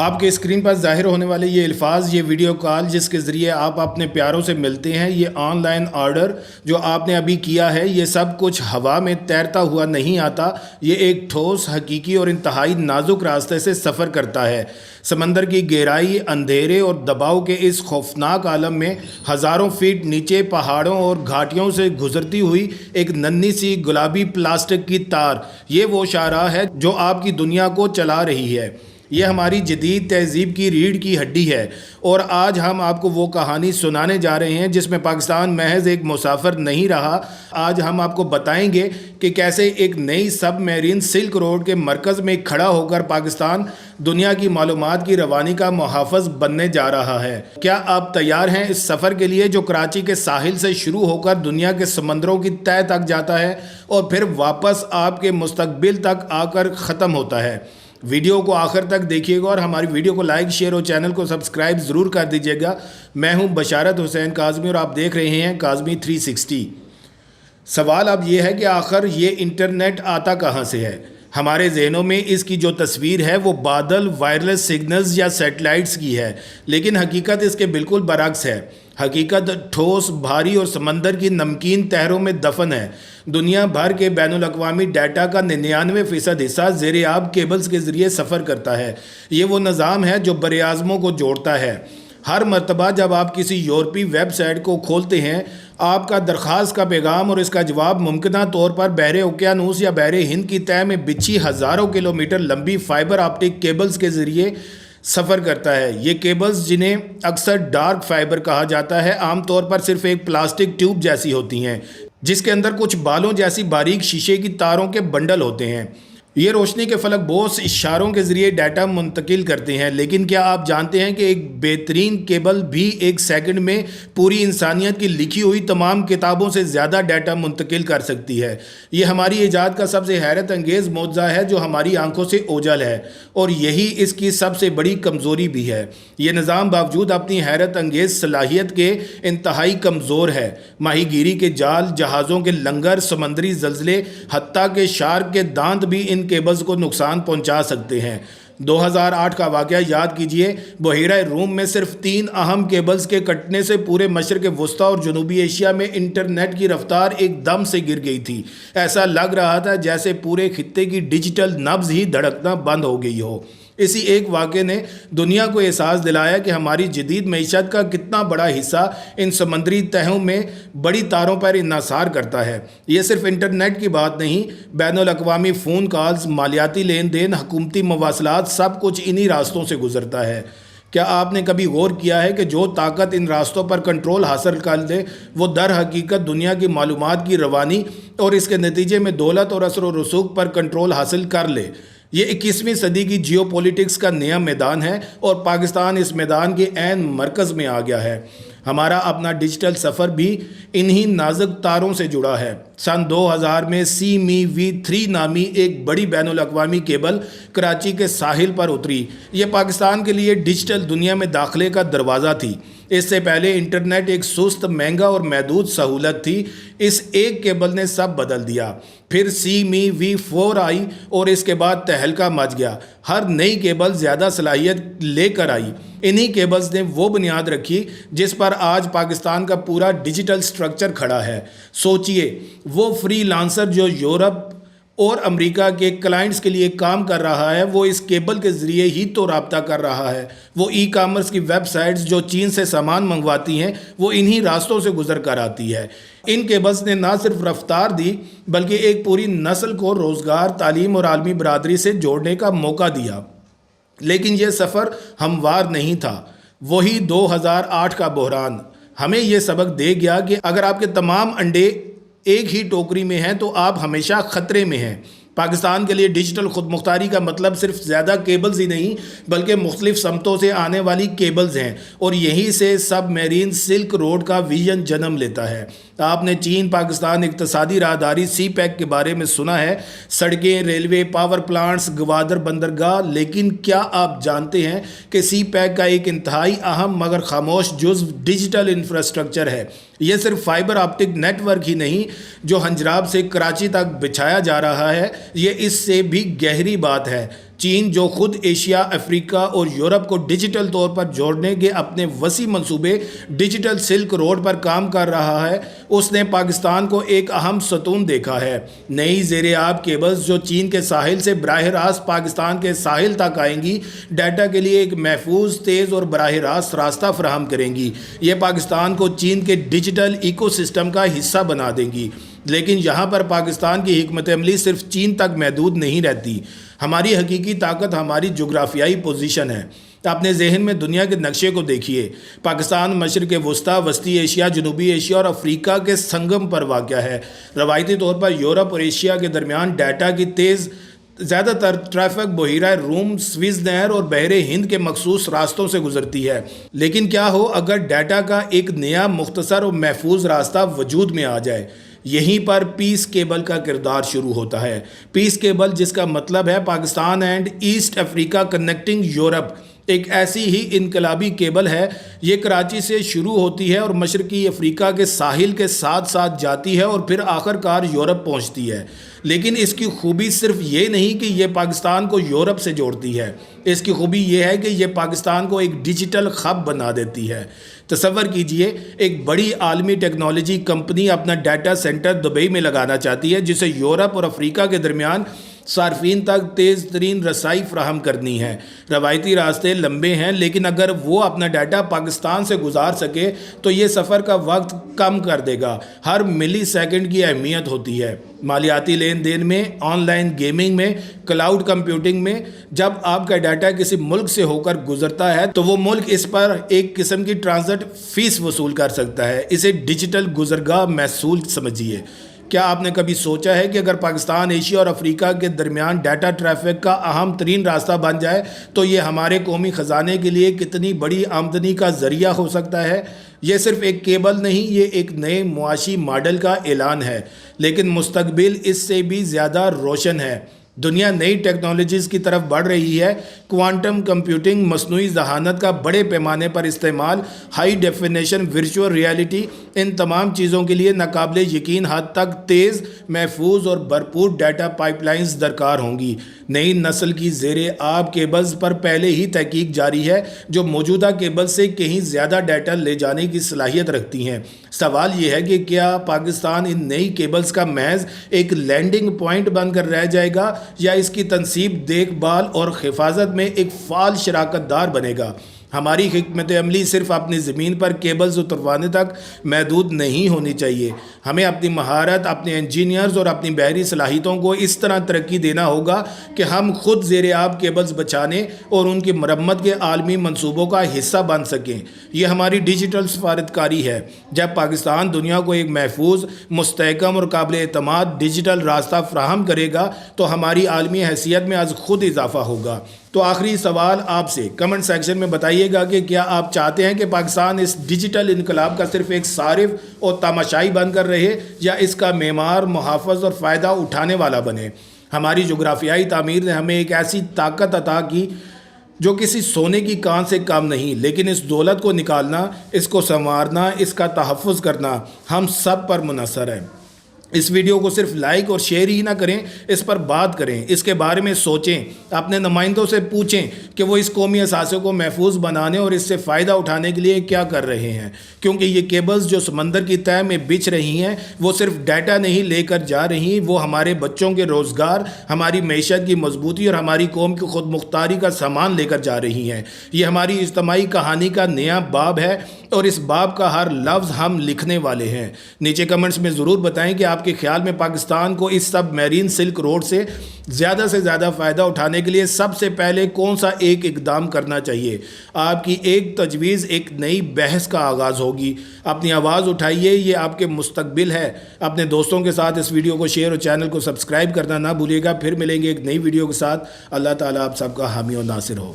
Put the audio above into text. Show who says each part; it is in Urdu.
Speaker 1: آپ کے اسکرین پر ظاہر ہونے والے یہ الفاظ، یہ ویڈیو کال جس کے ذریعے آپ اپنے پیاروں سے ملتے ہیں، یہ آن لائن آرڈر جو آپ نے ابھی کیا ہے، یہ سب کچھ ہوا میں تیرتا ہوا نہیں آتا۔ یہ ایک ٹھوس، حقیقی اور انتہائی نازک راستے سے سفر کرتا ہے۔ سمندر کی گہرائی، اندھیرے اور دباؤ کے اس خوفناک عالم میں ہزاروں فٹ نیچے پہاڑوں اور گھاٹیوں سے گزرتی ہوئی ایک ننھی سی گلابی پلاسٹک کی تار، یہ وہ شاہراہ ہے جو آپ کی دنیا کو چلا رہی ہے۔ یہ ہماری جدید تہذیب کی ریڑھ کی ہڈی ہے، اور آج ہم آپ کو وہ کہانی سنانے جا رہے ہیں جس میں پاکستان محض ایک مسافر نہیں رہا۔ آج ہم آپ کو بتائیں گے کہ کیسے ایک نئی سب میرین سلک روڈ کے مرکز میں کھڑا ہو کر پاکستان دنیا کی معلومات کی روانی کا محافظ بننے جا رہا ہے۔ کیا آپ تیار ہیں اس سفر کے لیے جو کراچی کے ساحل سے شروع ہو کر دنیا کے سمندروں کی تہہ تک جاتا ہے اور پھر واپس آپ کے مستقبل تک آ کر ختم ہوتا ہے؟ ویڈیو کو آخر تک دیکھیے گا اور ہماری ویڈیو کو لائک، شیئر اور چینل کو سبسکرائب ضرور کر دیجیے گا۔ میں ہوں بشارت حسین کاظمی اور آپ دیکھ رہے ہیں کاظمی 360۔ سوال اب یہ ہے کہ آخر یہ انٹرنیٹ آتا کہاں سے ہے؟ ہمارے ذہنوں میں اس کی جو تصویر ہے وہ بادل، وائرلیس سگنلز یا سیٹلائٹس کی ہے، لیکن حقیقت اس کے بالکل برعکس ہے۔ حقیقت ٹھوس، بھاری اور سمندر کی نمکین تہروں میں دفن ہے۔ دنیا بھر کے بین الاقوامی ڈیٹا کا 99% حصہ زیر آب کیبلز کے ذریعے سفر کرتا ہے۔ یہ وہ نظام ہے جو براعظموں کو جوڑتا ہے۔ ہر مرتبہ جب آپ کسی یورپی ویب سائٹ کو کھولتے ہیں، آپ کا درخواست کا پیغام اور اس کا جواب ممکنہ طور پر بحر اوقیانوس یا بحر ہند کی تہہ میں بچھی ہزاروں کلومیٹر لمبی فائبر آپٹک کیبلز کے ذریعے سفر کرتا ہے۔ یہ کیبلز، جنہیں اکثر ڈارک فائبر کہا جاتا ہے، عام طور پر صرف ایک پلاسٹک ٹیوب جیسی ہوتی ہیں جس کے اندر کچھ بالوں جیسی باریک شیشے کی تاروں کے بنڈل ہوتے ہیں۔ یہ روشنی کے فلک بوس اشاروں کے ذریعے ڈیٹا منتقل کرتے ہیں، لیکن کیا آپ جانتے ہیں کہ ایک بہترین کیبل بھی ایک سیکنڈ میں پوری انسانیت کی لکھی ہوئی تمام کتابوں سے زیادہ ڈیٹا منتقل کر سکتی ہے؟ یہ ہماری ایجاد کا سب سے حیرت انگیز معجزہ ہے جو ہماری آنکھوں سے اوجھل ہے، اور یہی اس کی سب سے بڑی کمزوری بھی ہے۔ یہ نظام باوجود اپنی حیرت انگیز صلاحیت کے انتہائی کمزور ہے۔ ماہی گیری کے جال، جہازوں کے لنگر، سمندری زلزلے، حتیٰ کہ شارک کے دانت بھی ان کیبلز کو نقصان پہنچا سکتے ہیں۔ 2008 کا واقعہ یاد کیجئے۔ بحیرہ روم میں صرف 3 اہم کیبلز کے کٹنے سے پورے مشرق وسطیٰ اور جنوبی ایشیا میں انٹرنیٹ کی رفتار ایک دم سے گر گئی تھی۔ ایسا لگ رہا تھا جیسے پورے خطے کی ڈیجیٹل نبض ہی دھڑکنا بند ہو گئی ہو۔ اسی ایک واقعے نے دنیا کو احساس دلایا کہ ہماری جدید معیشت کا کتنا بڑا حصہ ان سمندری تہوں میں بڑی تاروں پر انحصار کرتا ہے۔ یہ صرف انٹرنیٹ کی بات نہیں، بین الاقوامی فون کالز، مالیاتی لین دین، حکومتی مواصلات، سب کچھ انہی راستوں سے گزرتا ہے۔ کیا آپ نے کبھی غور کیا ہے کہ جو طاقت ان راستوں پر کنٹرول حاصل کر لے وہ در حقیقت دنیا کی معلومات کی روانی اور اس کے نتیجے میں دولت اور اثر و رسوخ پر کنٹرول حاصل کر لے؟ یہ 21ویں صدی کی جیو پولیٹکس کا نیا میدان ہے، اور پاکستان اس میدان کے عین مرکز میں آ گیا ہے۔ ہمارا اپنا ڈیجیٹل سفر بھی انہی نازک تاروں سے جڑا ہے۔ سن 2000 میں CME-V3 نامی ایک بڑی بین الاقوامی کیبل کراچی کے ساحل پر اتری۔ یہ پاکستان کے لیے ڈیجیٹل دنیا میں داخلے کا دروازہ تھی۔ اس سے پہلے انٹرنیٹ ایک سست، مہنگا اور محدود سہولت تھی۔ اس ایک کیبل نے سب بدل دیا۔ پھر CME-V4 آئی اور اس کے بعد تہلکہ مچ گیا۔ ہر نئی کیبل زیادہ صلاحیت لے کر آئی۔ انہی کیبلز نے وہ بنیاد رکھی جس پر آج پاکستان کا پورا ڈیجیٹل سٹرکچر کھڑا ہے۔ سوچئے، وہ فری لانسر جو یورپ اور امریکہ کے کلائنٹس کے لیے کام کر رہا ہے، وہ اس کیبل کے ذریعے ہی تو رابطہ کر رہا ہے۔ وہ ای کامرس کی ویب سائٹس جو چین سے سامان منگواتی ہیں، وہ انہی راستوں سے گزر کر آتی ہے۔ ان کیبلز نے نہ صرف رفتار دی بلکہ ایک پوری نسل کو روزگار، تعلیم اور عالمی برادری سے جوڑنے کا موقع دیا۔ لیکن یہ سفر ہموار نہیں تھا۔ وہی 2008 کا بحران ہمیں یہ سبق دے گیا کہ اگر آپ کے تمام انڈے ایک ہی ٹوکری میں ہیں تو آپ ہمیشہ خطرے میں ہیں۔ پاکستان کے لیے ڈیجیٹل خود مختاری کا مطلب صرف زیادہ کیبلز ہی نہیں بلکہ مختلف سمتوں سے آنے والی کیبلز ہیں، اور یہیں سے سب میرین سلک روڈ کا ویژن جنم لیتا ہے۔ آپ نے چین پاکستان اقتصادی راہداری CPEC کے بارے میں سنا ہے، سڑکیں، ریلوے، پاور پلانٹس، گوادر بندرگاہ، لیکن کیا آپ جانتے ہیں کہ CPEC کا ایک انتہائی اہم مگر خاموش جزو ڈیجیٹل انفراسٹرکچر ہے؟ یہ صرف فائبر آپٹک نیٹ ورک ہی نہیں جو ہنجراب سے کراچی تک بچھایا جا رہا ہے، یہ اس سے بھی گہری بات ہے۔ چین جو خود ایشیا، افریقہ اور یورپ کو ڈیجیٹل طور پر جوڑنے کے اپنے وسیع منصوبے ڈیجیٹل سلک روڈ پر کام کر رہا ہے، اس نے پاکستان کو ایک اہم ستون دیکھا ہے۔ نئی زیر آب کیبلز جو چین کے ساحل سے براہ راست پاکستان کے ساحل تک آئیں گی، ڈیٹا کے لیے ایک محفوظ، تیز اور براہ راست راستہ فراہم کریں گی۔ یہ پاکستان کو چین کے ڈیجیٹل ایکو سسٹم کا حصہ بنا دیں گی۔ لیکن یہاں پر پاکستان کی حکمت عملی صرف چین تک محدود نہیں رہتی۔ ہماری حقیقی طاقت ہماری جغرافیائی پوزیشن ہے۔ اپنے ذہن میں دنیا کے نقشے کو دیکھیے۔ پاکستان مشرق وسطیٰ، وسطی ایشیا، جنوبی ایشیا اور افریقہ کے سنگم پر واقع ہے۔ روایتی طور پر یورپ اور ایشیا کے درمیان ڈیٹا کی زیادہ تر ٹریفک بحیرہ روم، سویز نہر اور بحر ہند کے مخصوص راستوں سے گزرتی ہے۔ لیکن کیا ہو اگر ڈیٹا کا ایک نیا، مختصر اور محفوظ راستہ وجود میں آ جائے؟ یہیں پر پیس کیبل کا کردار شروع ہوتا ہے۔ پیس کیبل، جس کا مطلب ہے Pakistan and East Africa connecting Europe, ایک ایسی ہی انقلابی کیبل ہے۔ یہ کراچی سے شروع ہوتی ہے اور مشرقی افریقہ کے ساحل کے ساتھ ساتھ جاتی ہے اور پھر آخر کار یورپ پہنچتی ہے۔ لیکن اس کی خوبی صرف یہ نہیں کہ یہ پاکستان کو یورپ سے جوڑتی ہے، اس کی خوبی یہ ہے کہ یہ پاکستان کو ایک ڈیجیٹل ہب بنا دیتی ہے۔ تصور کیجئے ایک بڑی عالمی ٹیکنالوجی کمپنی اپنا ڈیٹا سینٹر دبئی میں لگانا چاہتی ہے، جسے یورپ اور افریقہ کے درمیان صارفین تک تیز ترین رسائی فراہم کرنی ہے۔ روایتی راستے لمبے ہیں، لیکن اگر وہ اپنا ڈیٹا پاکستان سے گزار سکے تو یہ سفر کا وقت کم کر دے گا۔ ہر ملی سیکنڈ کی اہمیت ہوتی ہے، مالیاتی لین دین میں، آن لائن گیمنگ میں، کلاؤڈ کمپیوٹنگ میں۔ جب آپ کا ڈیٹا کسی ملک سے ہو کر گزرتا ہے تو وہ ملک اس پر ایک قسم کی ٹرانزٹ فیس وصول کر سکتا ہے۔ اسے ڈیجیٹل گزرگاہ محصول سمجھیے۔ کیا آپ نے کبھی سوچا ہے کہ اگر پاکستان، ایشیا اور افریقہ کے درمیان ڈیٹا ٹریفک کا اہم ترین راستہ بن جائے تو یہ ہمارے قومی خزانے کے لیے کتنی بڑی آمدنی کا ذریعہ ہو سکتا ہے؟ یہ صرف ایک کیبل نہیں، یہ ایک نئے معاشی ماڈل کا اعلان ہے۔ لیکن مستقبل اس سے بھی زیادہ روشن ہے۔ دنیا نئی ٹیکنالوجیز کی طرف بڑھ رہی ہے۔ کوانٹم کمپیوٹنگ، مصنوعی ذہانت کا بڑے پیمانے پر استعمال، ہائی ڈیفینیشن ورچوئل ریئلٹی، ان تمام چیزوں کے لیے ناقابل یقین حد تک تیز، محفوظ اور بھرپور ڈیٹا پائپ لائنز درکار ہوں گی۔ نئی نسل کی زیر آب کیبلز پر پہلے ہی تحقیق جاری ہے، جو موجودہ کیبل سے کہیں زیادہ ڈیٹا لے جانے کی صلاحیت رکھتی ہیں۔ سوال یہ ہے کہ کیا پاکستان ان نئی کیبلز کا محض ایک لینڈنگ پوائنٹ بن کر رہ جائے گا، یا اس کی تنصیب، دیکھ بھال اور حفاظت میں ایک فعال شراکت دار بنے گا؟ ہماری حکمت عملی صرف اپنی زمین پر کیبلز اتروانے تک محدود نہیں ہونی چاہیے۔ ہمیں اپنی مہارت، اپنے انجینئرز اور اپنی بحری صلاحیتوں کو اس طرح ترقی دینا ہوگا کہ ہم خود زیر آب کیبلز بچانے اور ان کی مرمت کے عالمی منصوبوں کا حصہ بن سکیں۔ یہ ہماری ڈیجیٹل سفارتکاری ہے۔ جب پاکستان دنیا کو ایک محفوظ، مستحکم اور قابل اعتماد ڈیجیٹل راستہ فراہم کرے گا تو ہماری عالمی حیثیت میں از خود اضافہ ہوگا۔ تو آخری سوال آپ سے کمنٹ سیکشن میں بتائیے گا کہ کیا آپ چاہتے ہیں کہ پاکستان اس ڈیجیٹل انقلاب کا صرف ایک صارف اور تماشائی بن کر رہے، یا اس کا معمار، محافظ اور فائدہ اٹھانے والا بنے؟ ہماری جغرافیائی تعمیر نے ہمیں ایک ایسی طاقت عطا کی جو کسی سونے کی کان سے کم نہیں، لیکن اس دولت کو نکالنا، اس کو سنوارنا، اس کا تحفظ کرنا ہم سب پر منحصر ہے۔ اس ویڈیو کو صرف لائک اور شیئر ہی نہ کریں، اس پر بات کریں، اس کے بارے میں سوچیں، اپنے نمائندوں سے پوچھیں کہ وہ اس قومی اثاثے کو محفوظ بنانے اور اس سے فائدہ اٹھانے کے لیے کیا کر رہے ہیں، کیونکہ یہ کیبلز جو سمندر کی تہہ میں بچھ رہی ہیں وہ صرف ڈیٹا نہیں لے کر جا رہی، وہ ہمارے بچوں کے روزگار، ہماری معیشت کی مضبوطی اور ہماری قوم کی خود مختاری کا سامان لے کر جا رہی ہیں۔ یہ ہماری اجتماعی کہانی کا نیا باب ہے اور اس باب کا ہر لفظ ہم لکھنے والے ہیں۔ نیچے کمنٹس میں ضرور بتائیں کہ آپ کے خیال میں پاکستان کو اس سب میرین سلک روڈ سے زیادہ فائدہ اٹھانے کے لیے سب سے پہلے کون سا ایک اقدام کرنا چاہیے؟ آپ کی ایک تجویز ایک نئی بحث کا آغاز ہوگی۔ اپنی آواز اٹھائیے، یہ آپ کے مستقبل ہے۔ اپنے دوستوں کے ساتھ اس ویڈیو کو شیئر اور چینل کو سبسکرائب کرنا نہ بھولیے گا۔ پھر ملیں گے ایک نئی ویڈیو کے ساتھ۔ اللہ تعالیٰ آپ سب کا حامی و ناصر ہو۔